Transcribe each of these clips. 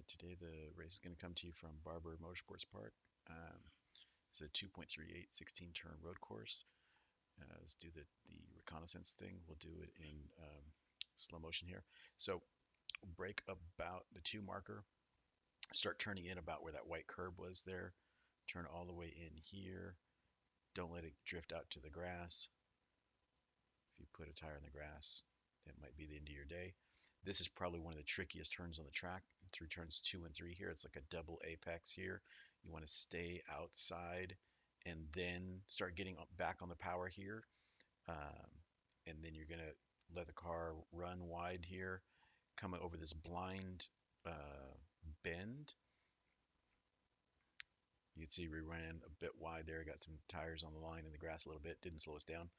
Today the race is going to come to you from Barber Motorsports Park. It's a 2.38 16-turn road course. Let's do the reconnaissance thing. We'll do it in slow motion here. So break about the 2 marker. Start turning in about where that white curb was there. Turn all the way in here. Don't let it drift out to the grass. If you put a tire in the grass, that might be the end of your day. This is probably one of the trickiest turns on the track through turns 2 and 3 here. It's like a double apex here. You want to stay outside and then start getting back on the power here. And then you're going to let the car run wide here, coming over this blind bend. You can see we ran a bit wide there, got some tires on the line in the grass a little bit, didn't slow us down.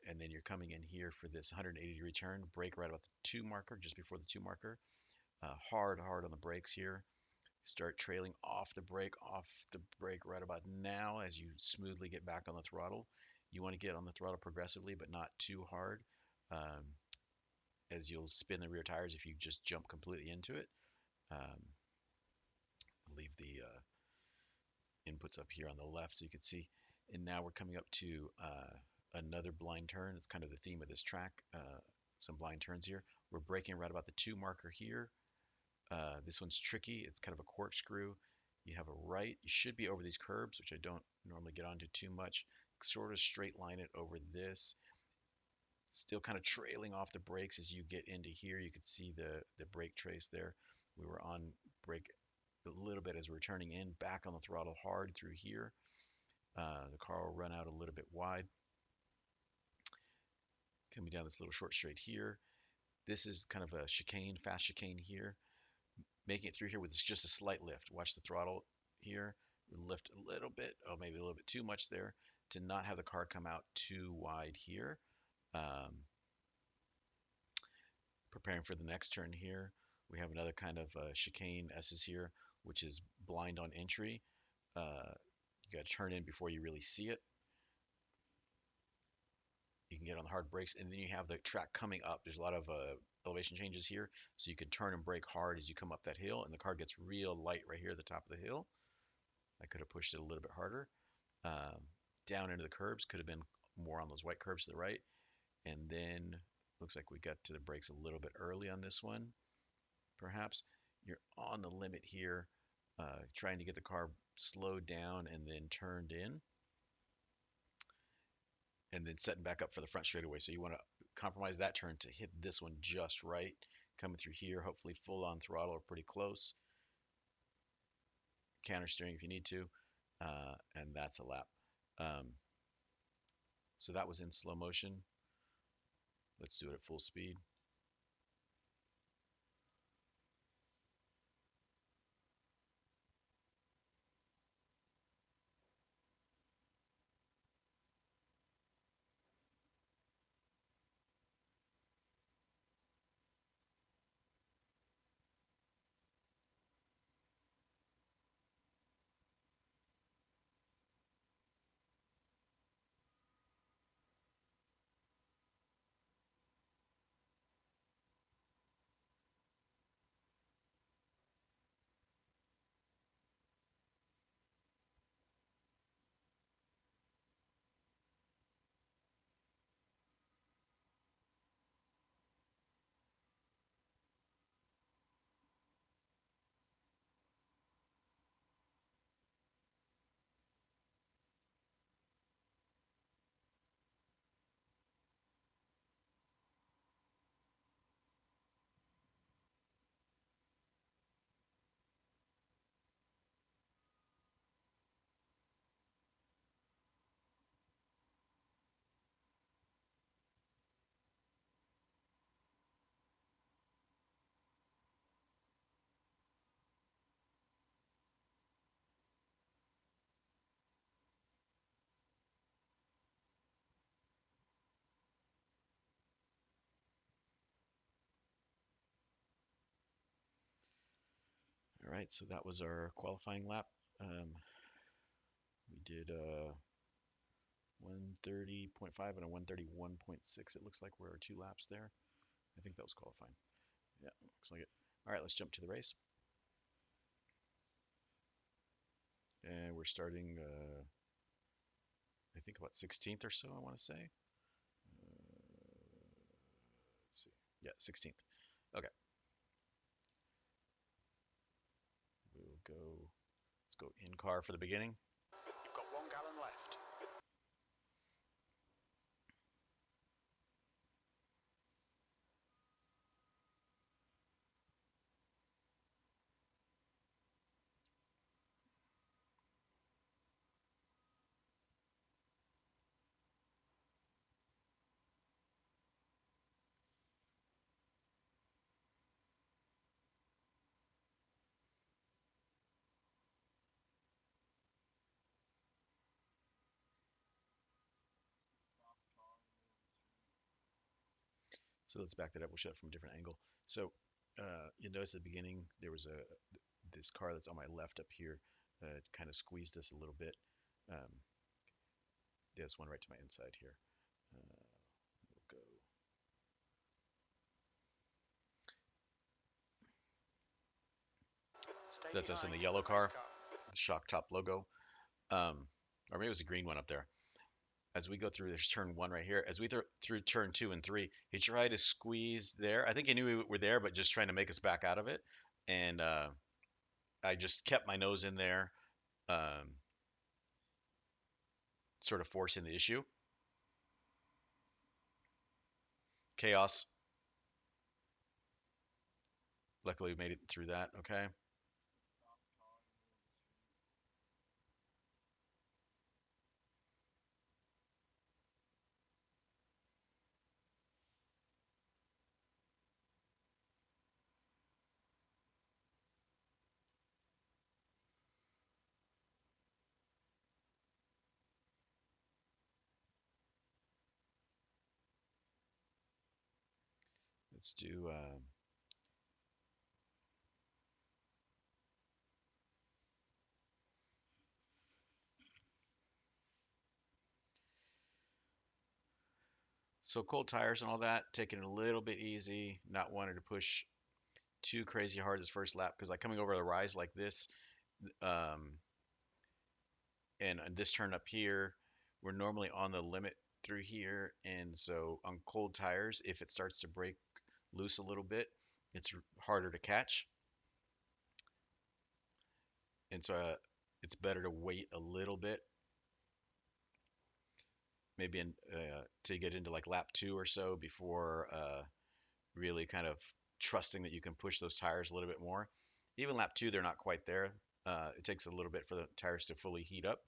And then you're coming in here for this 180-degree turn, brake right about the 2 marker, just before the 2 marker. Hard on the brakes here. Start trailing off the brake right about now as you smoothly get back on the throttle. You want to get on the throttle progressively, but not too hard, as you'll spin the rear tires if you just jump completely into it. Leave the inputs up here on the left so you can see. And now we're coming up to another blind turn. It's kind of the theme of this track. Some blind turns here. We're braking right about the 2 marker here. This one's tricky. It's kind of a corkscrew. You have a right. You should be over these curbs, which I don't normally get onto too much. Sort of straight line it over this. Still kind of trailing off the brakes as you get into here. You can see the brake trace there. We were on brake a little bit as we're turning in, back on the throttle hard through here. The car will run out a little bit wide. Coming down this little short straight here. This is kind of a chicane, fast chicane here. Making it through here with just a slight lift. Watch the throttle here. Lift a little bit, maybe a little bit too much there, to not have the car come out too wide here. Preparing for the next turn here. We have another kind of chicane S's here, which is blind on entry. You got to turn in before you really see it. You can get on the hard brakes, and then you have the track coming up. There's a lot of elevation changes here, so you can turn and brake hard as you come up that hill, and the car gets real light right here at the top of the hill. I could have pushed it a little bit harder. Down into the curbs, could have been more on those white curbs to the right. And then looks like we got to the brakes a little bit early on this one, perhaps. You're on the limit here, trying to get the car slowed down and then turned in, and then setting back up for the front straightaway. So you want to compromise that turn to hit this one just right. Coming through here, hopefully full on throttle or pretty close. Counter steering if you need to, and that's a lap. So that was in slow motion. Let's do it at full speed. All right, so that was our qualifying lap. We did 130.5 and a 131.6. It looks like we're 2 laps there. I think that was qualifying. Yeah, looks like it. All right, let's jump to the race. and we're starting, I think about 16th or so, I want to say. Let's see. Yeah, 16th. Okay, we'll go. Let's go in car for the beginning. You've got 1 gallon left. So let's back that up. We'll show it from a different angle. So you notice at the beginning there was this car that's on my left up here kind of squeezed us a little bit. Um, there's one right to my inside here. We'll go. Stay That's us in behind the the yellow next car, car. the shock top logo. Or maybe it was the green one up there. As we go through, there's turn one right here. As we through turn two and three, he tried to squeeze there. I think he knew we were there, but just trying to make us back out of it. And I just kept my nose in there, um, sort of forcing the issue. Chaos. Luckily, we made it through that. Okay. Let's do. So cold tires and all that, taking it a little bit easy, not wanting to push too crazy hard this first lap because like coming over the rise like this, um, and this turn up here, we're normally on the limit through here, and so on cold tires, if it starts to break loose a little bit, it's harder to catch, and so it's better to wait a little bit, maybe to get into like lap two or so before really kind of trusting that you can push those tires a little bit more. Even lap two, they're not quite there. It takes a little bit for the tires to fully heat up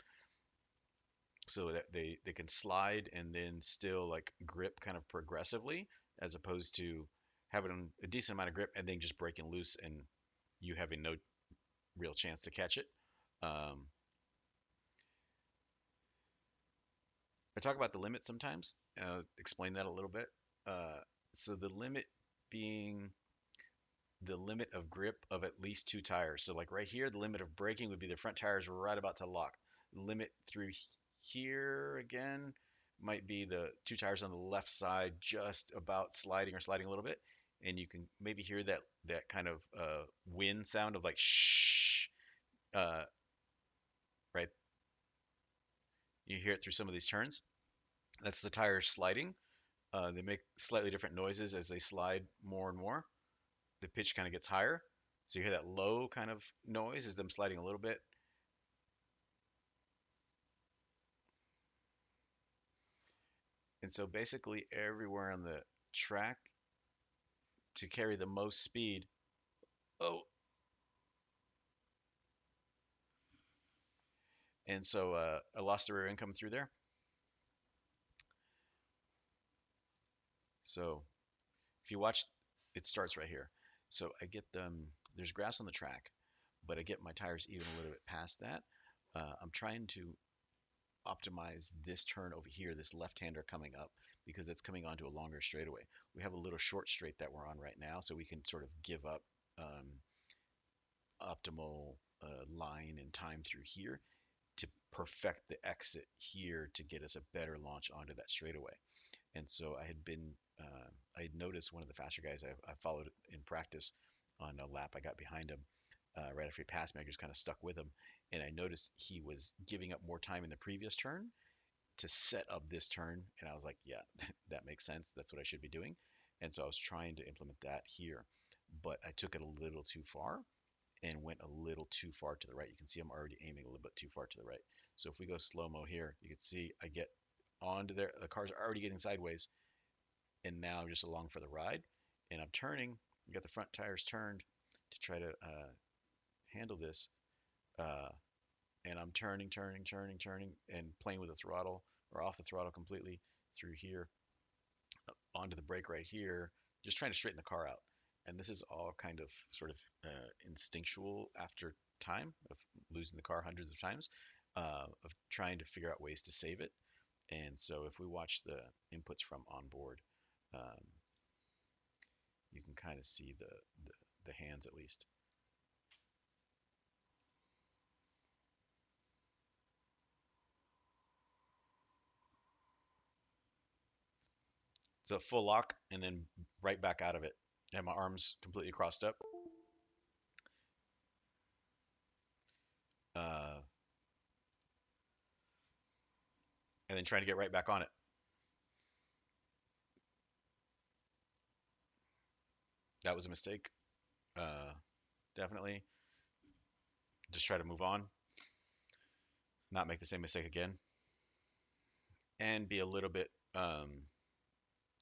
so that they can slide and then still like grip kind of progressively as opposed to having a decent amount of grip and then just breaking loose and you having no real chance to catch it. Um, I talk about the limit sometimes, explain that a little bit. Uh, so the limit being the limit of grip of at least two tires. So like right here, the limit of braking would be the front tires right about to lock. The limit through here again might be the two tires on the left side just about sliding or sliding a little bit. And you can maybe hear that kind of wind sound of like shh, uh, right? You hear it through some of these turns. That's the tires sliding. They make slightly different noises as they slide more and more. The pitch kind of gets higher. So you hear that low kind of noise as them sliding a little bit. And so basically everywhere on the track to carry the most speed. Oh, and so I lost the rear end coming through there. So if you watch, it starts right here. So I get them, there's grass on the track, but I get my tires even a little bit past that. I'm trying to optimize this turn over here, this left-hander coming up, because it's coming onto a longer straightaway. We have a little short straight that we're on right now, so we can sort of give up optimal line and time through here to perfect the exit here to get us a better launch onto that straightaway. And so I had noticed one of the faster guys I followed in practice on a lap I got behind him. right after he passed me. I just kind of stuck with him, and I noticed he was giving up more time in the previous turn to set up this turn, and I was like, yeah, that makes sense. That's what I should be doing. And so I was trying to implement that here, but I took it a little too far and went a little too far to the right. You can see I'm already aiming a little bit too far to the right. So if we go slow-mo here, you can see I get onto there. The cars are already getting sideways, and now I'm just along for the ride. And I'm turning. I got the front tires turned to try to handle this. Uh, and I'm turning, and playing with the throttle or off the throttle completely through here onto the brake right here, just trying to straighten the car out. And this is all kind of sort of instinctual after time of losing the car hundreds of times, of trying to figure out ways to save it. And so if we watch the inputs from onboard, um, you can kind of see the hands at least. So full lock and then right back out of it. I have my arms completely crossed up. Uh, and then trying to get right back on it. That was a mistake. Uh, Definitely. Just try to move on, not make the same mistake again, and be a little bit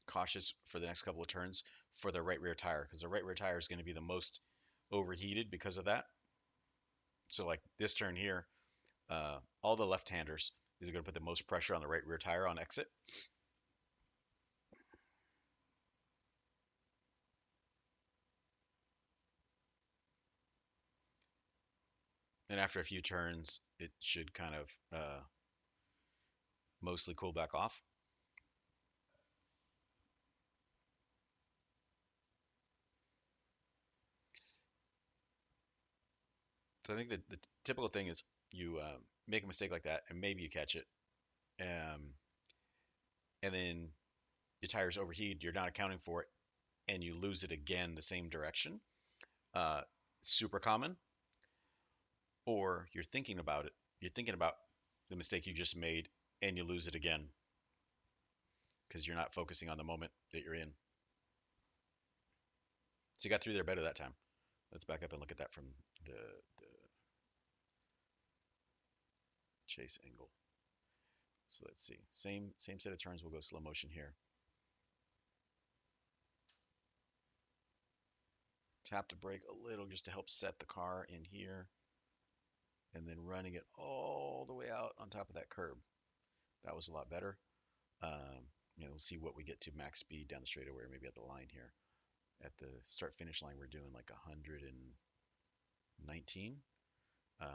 cautious for the next couple of turns for the right rear tire, because the right rear tire is going to be the most overheated because of that. So like this turn here, all the left-handers is going to put the most pressure on the right rear tire on exit. And after a few turns, it should kind of mostly cool back off. So I think that the typical thing is you make a mistake like that, and maybe you catch it, um, and then your tires overheat. You're not accounting for it, and you lose it again the same direction. Uh, Super common. Or you're thinking about it. You're thinking about the mistake you just made, and you lose it again because you're not focusing on the moment that you're in. So you got through there better that time. Let's back up and look at that from the chase angle. So let's see. Same set of turns. We'll go slow motion here. Tap the brake a little just to help set the car in here, and then running it all the way out on top of that curb. That was a lot better. We'll see what we get to max speed down the straightaway, or maybe at the line here. At the start finish line, we're doing like 119. Um,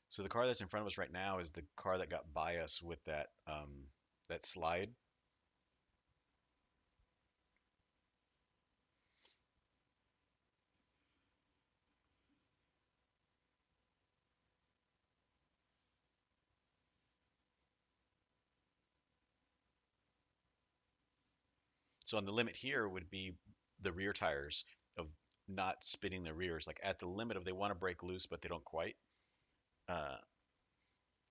so the car that's in front of us right now is the car that got by us with that slide. So on the limit here would be the rear tires of not spinning the rears, like at the limit of they want to break loose, but they don't quite. Uh,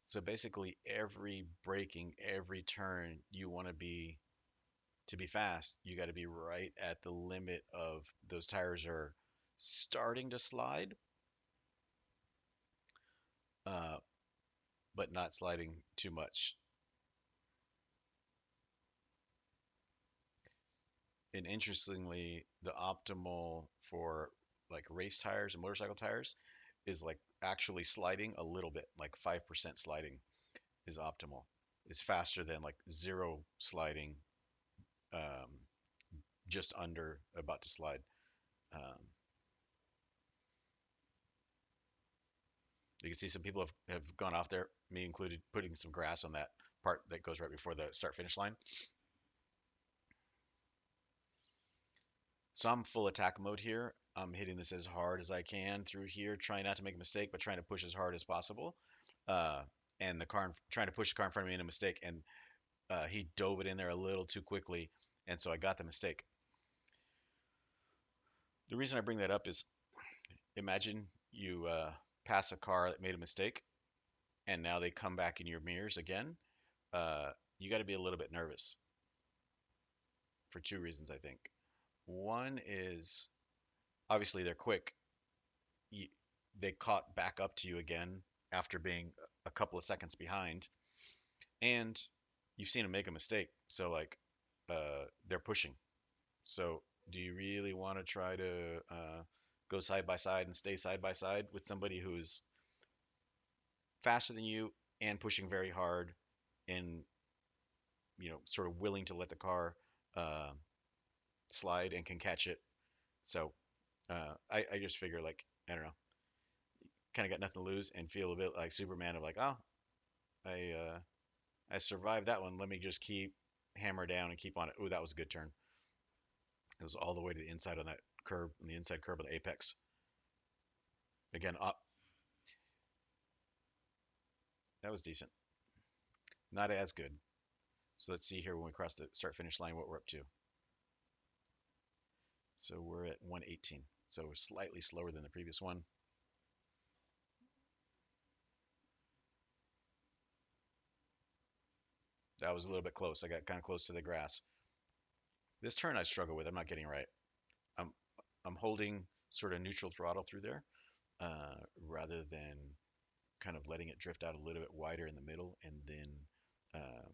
so basically, every braking, every turn, you want to be fast. You got to be right at the limit of those tires are starting to slide, uh, but not sliding too much. And interestingly, the optimal for like race tires and motorcycle tires is like actually sliding a little bit, like 5% sliding is optimal. It's faster than like zero sliding, um, just under about to slide. Um, you can see some people have gone off there, me included, putting some grass on that part that goes right before the start finish line. So I'm full attack mode here. I'm hitting this as hard as I can through here, trying not to make a mistake, but trying to push as hard as possible. Uh, and the car, trying to push the car in front of me in a mistake. And He dove it in there a little too quickly, and so I got the mistake. The reason I bring that up is imagine you pass a car that made a mistake, and now they come back in your mirrors again. You got to be a little bit nervous for two reasons, I think. One is obviously they're quick. You, they caught back up to you again after being a couple of seconds behind, and you've seen them make a mistake. So like, they're pushing. So do you really want to try to go side by side and stay side by side with somebody who's faster than you and pushing very hard and sort of willing to let the car uh, slide and can catch it? So I just figure like I don't know, kind of got nothing to lose and feel a bit like Superman of like, oh, I uh, I survived that one. Let me just keep hammer down and keep on it. Oh, that was a good turn. It was all the way to the inside on that curb, on the inside curb of the apex. Again, up. That was decent. Not as good. So let's see here when we cross the start finish line what we're up to. So we're at 118. So we're slightly slower than the previous one. That was a little bit close. I got kind of close to the grass. This turn I struggle with. I'm not getting right. I'm I'm holding sort of neutral throttle through there rather than kind of letting it drift out a little bit wider in the middle and then um,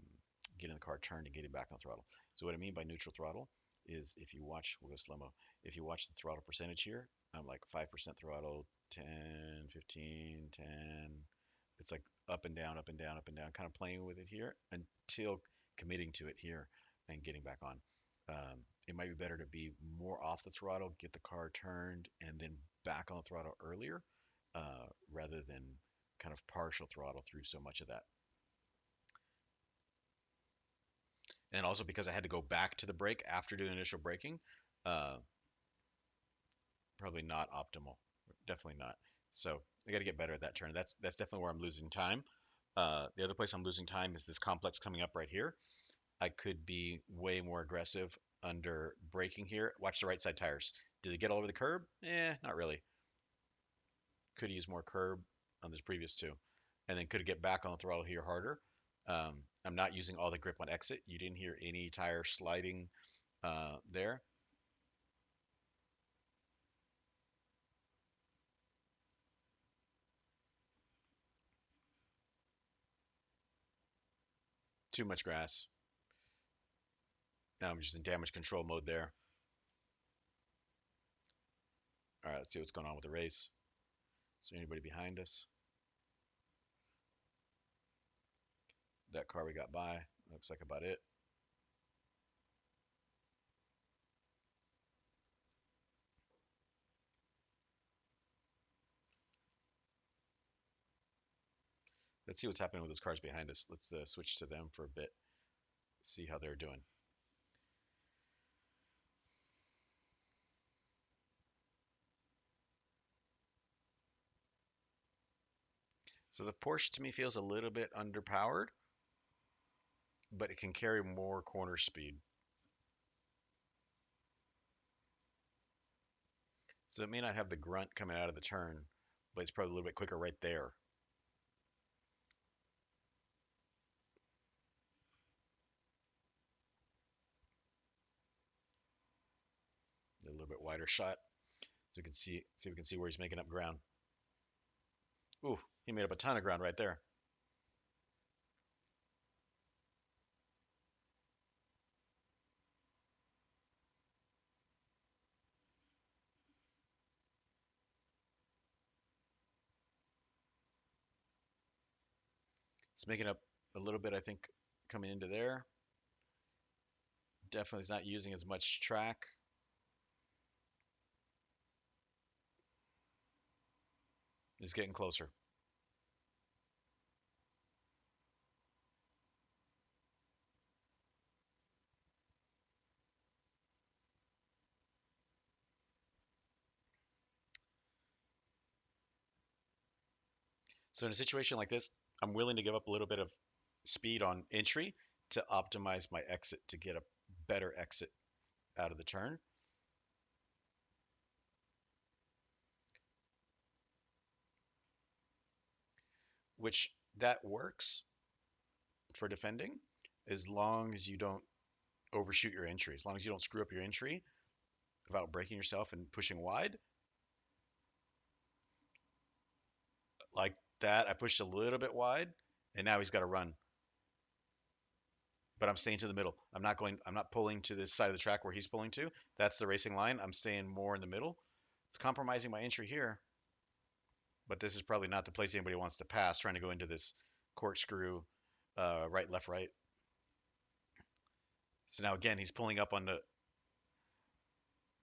getting the car turned and getting back on throttle. So what I mean by neutral throttle is if you watch, we'll go slow-mo, if you watch the throttle percentage here, I'm like 5% throttle, 10, 15, 10. It's like up and down, up and down, up and down, kind of playing with it here until committing to it here and getting back on. It might be better to be more off the throttle, get the car turned, and then back on the throttle earlier, rather than kind of partial throttle through so much of that. And also because I had to go back to the brake after doing initial braking, uh, probably not optimal. Definitely not. So I got to get better at that turn. That's definitely where I'm losing time. The other place I'm losing time is this complex coming up right here. I could be way more aggressive under braking here. Watch the right side tires. Did they get all over the curb? Not really. Could use more curb on this previous two. And then could get back on the throttle here harder. I'm not using all the grip on exit. You didn't hear any tire sliding there. Too much grass. Now I'm just in damage control mode there. All right, let's see what's going on with the race. Is there anybody behind us? That car we got by. Looks like about it. Let's see what's happening with those cars behind us. Let's switch to them for a bit. See how they're doing. So the Porsche to me feels a little bit underpowered, but it can carry more corner speed. So it may not have the grunt coming out of the turn, but it's probably a little bit quicker right there. A little bit wider shot, so we can see we can see where he's making up ground. Ooh, he made up a ton of ground right there. He's making up a little bit, I think, coming into there. Definitely is not using as much track. He's getting closer. So in a situation like this, I'm willing to give up a little bit of speed on entry to optimize my exit to get a better exit out of the turn, which that works for defending as long as you don't overshoot your entry, as long as you don't screw up your entry without breaking yourself and pushing wide. Like that, I pushed a little bit wide, and now he's got to run. But I'm staying to the middle. I'm not pulling to this side of the track where he's pulling to. That's the racing line. I'm staying more in the middle. It's compromising my entry here, but this is probably not the place anybody wants to pass, trying to go into this corkscrew right, left, right. So now again, he's pulling up on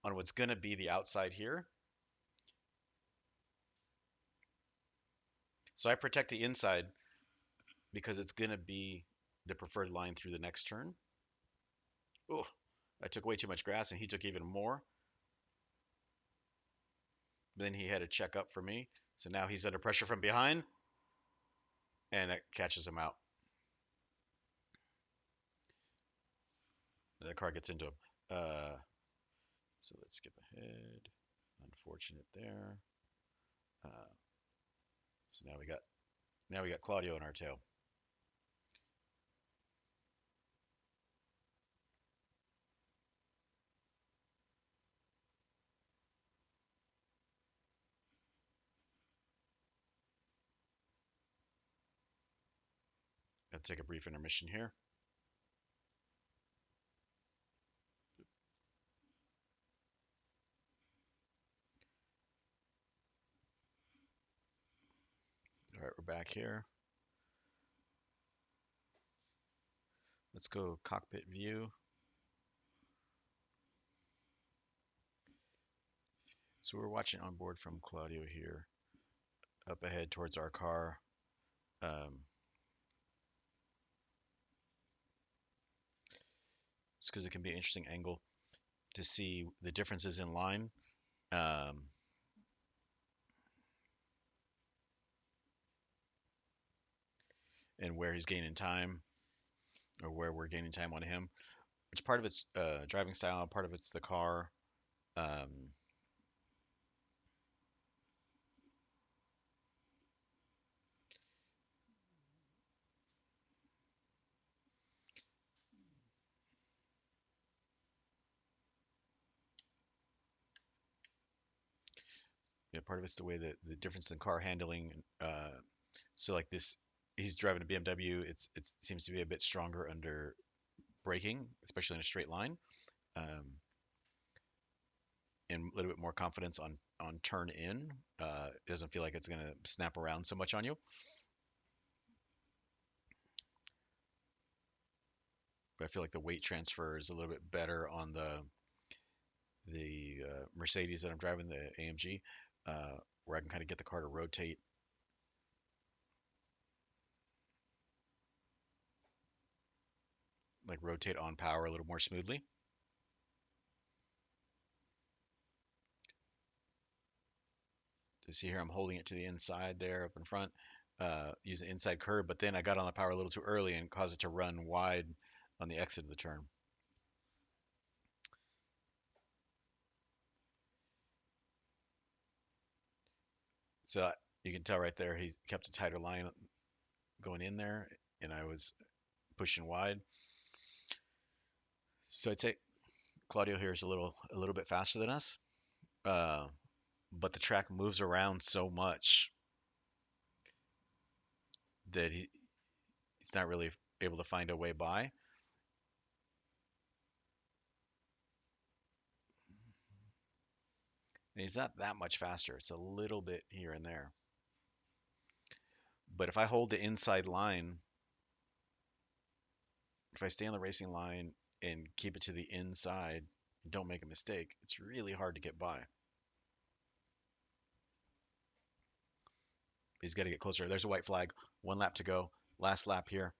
what's going to be the outside here. So I protect the inside because it's going to be the preferred line through the next turn. Oh, I took way too much grass and he took even more. Then he had a check up for me. So now he's under pressure from behind and it catches him out. The car gets into him. So let's skip ahead. Unfortunate there. Uh, so now we got Claudio in our tail. Gonna take a brief intermission here. All right, we're back here. Let's go cockpit view. So we're watching on board from Claudio here, up ahead towards our car. Just because it can be an interesting angle to see the differences in line. Um, and where he's gaining time or where we're gaining time on him. Which part of it's driving style, part of it's the car. Um, yeah, part of it's the way that the difference in car handling. So like this, he's driving a BMW. It seems to be a bit stronger under braking, especially in a straight line, um, and a little bit more confidence on turn in. It doesn't feel like it's going to snap around so much on you. But I feel like the weight transfer is a little bit better on the Mercedes that I'm driving, the AMG, where I can kind of get the car to rotate on power a little more smoothly. So see here, I'm holding it to the inside there up in front, using inside curb, but then I got on the power a little too early and caused it to run wide on the exit of the turn. So you can tell right there, he kept a tighter line going in there, and I was pushing wide. So I'd say Claudio here is a little bit faster than us, uh, but the track moves around so much that he's not really able to find a way by. And he's not that much faster. It's a little bit here and there. But if I hold the inside line, if I stay on the racing line and keep it to the inside, and don't make a mistake, it's really hard to get by. He's got to get closer. There's a white flag. 1 lap to go. Last lap here.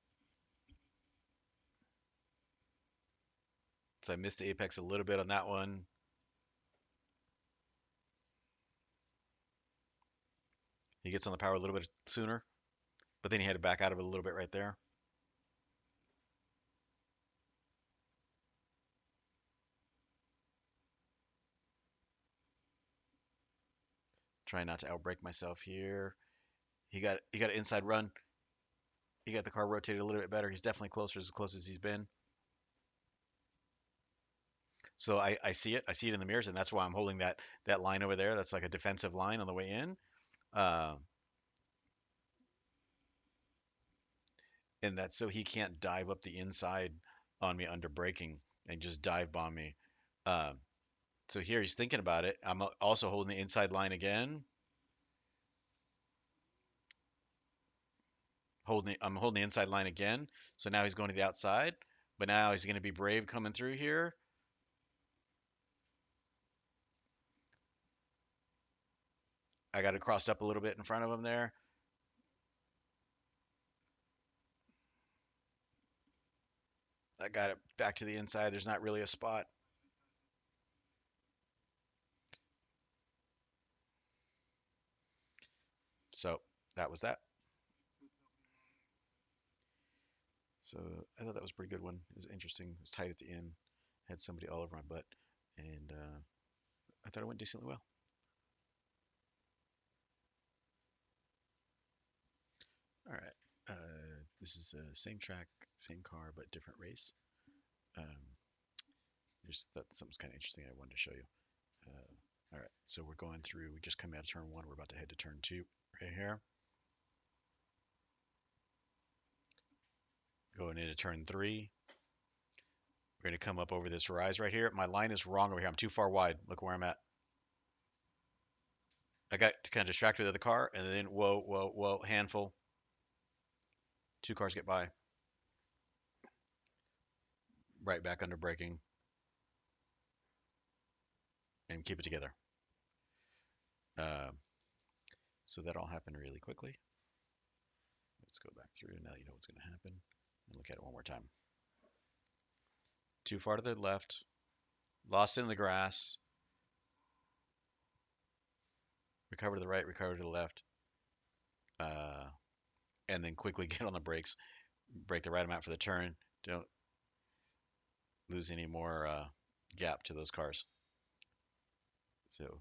So I missed the apex a little bit on that one. He gets on the power a little bit sooner, but then he had to back out of it a little bit right there. Trying not to outbrake myself here. He got an inside run. He got the car rotated a little bit better. He's definitely closer, as close as he's been. So I see it. I see it in the mirrors, and that's why I'm holding that line over there. That's like a defensive line on the way in. Uh, and that's so he can't dive up the inside on me under braking and just dive bomb me. Uh, so here he's thinking about it. I'm also holding the inside line again. I'm holding the inside line again. So now he's going to the outside, but now he's going to be brave coming through here. I got it crossed up a little bit in front of him there. I got it back to the inside. There's not really a spot. So that was that. So I thought that was a pretty good one. It was interesting. It was tight at the end. Had somebody all over my butt, and I thought it went decently well. All right. This is the same track, same car, but different race. Um, just thought something's kind of interesting I wanted to show you. All right. So we're going through. We just come out of turn one. We're about to head to turn two right here. Going into turn three. We're going to come up over this rise right here. My line is wrong over here. I'm too far wide. Look where I'm at. I got kind of distracted with the car, and then whoa, whoa, whoa, handful. Two cars get by. Right back under braking and keep it together. Uh, so that all happened really quickly. Let's go back through. Now you know what's going to happen. And look at it one more time. Too far to the left. Lost in the grass. Recover to the right. Recover to the left. Uh, and then quickly get on the brakes. Brake the right amount for the turn. Don't lose any more gap to those cars. So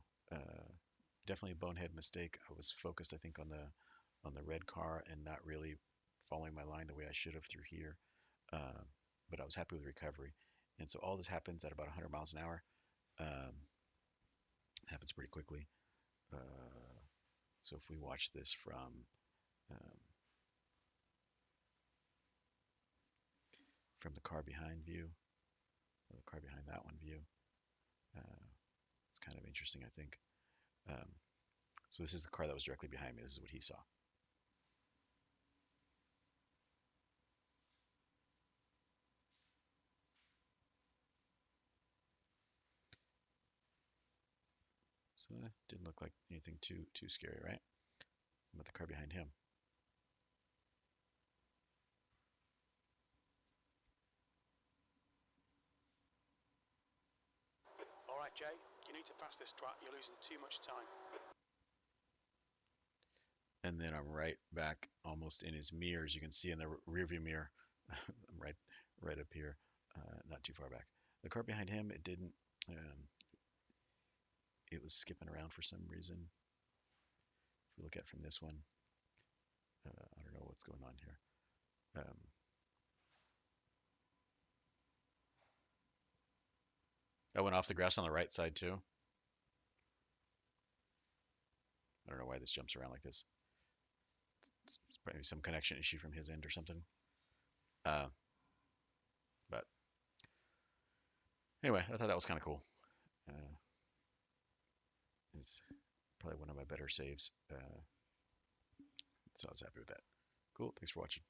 definitely a bonehead mistake. I was focused, I think, on the red car and not really following my line the way I should have through here. Uh, but I was happy with the recovery. And so all this happens at about 100 miles an hour. Um, happens pretty quickly. Uh, so if we watch this um, from the car behind view, or the car behind that one view, uh, it's kind of interesting, I think. Um, so this is the car that was directly behind me. This is what he saw. So that didn't look like anything too scary, right? About the car behind him. All right, Jay, you need to pass this track. You're losing too much time. And then I'm right back almost in his mirrors. You can see in the rearview mirror. I'm right up here, not too far back. The car behind him, it didn't. It was skipping around for some reason. If we look at it from this one, I don't know what's going on here. I went off the grass on the right side too. I don't know why this jumps around like this. It's probably some connection issue from his end or something. Uh, but anyway, I thought that was kind of cool. Uh, it's probably one of my better saves. So I was happy with that. Cool. Thanks for watching.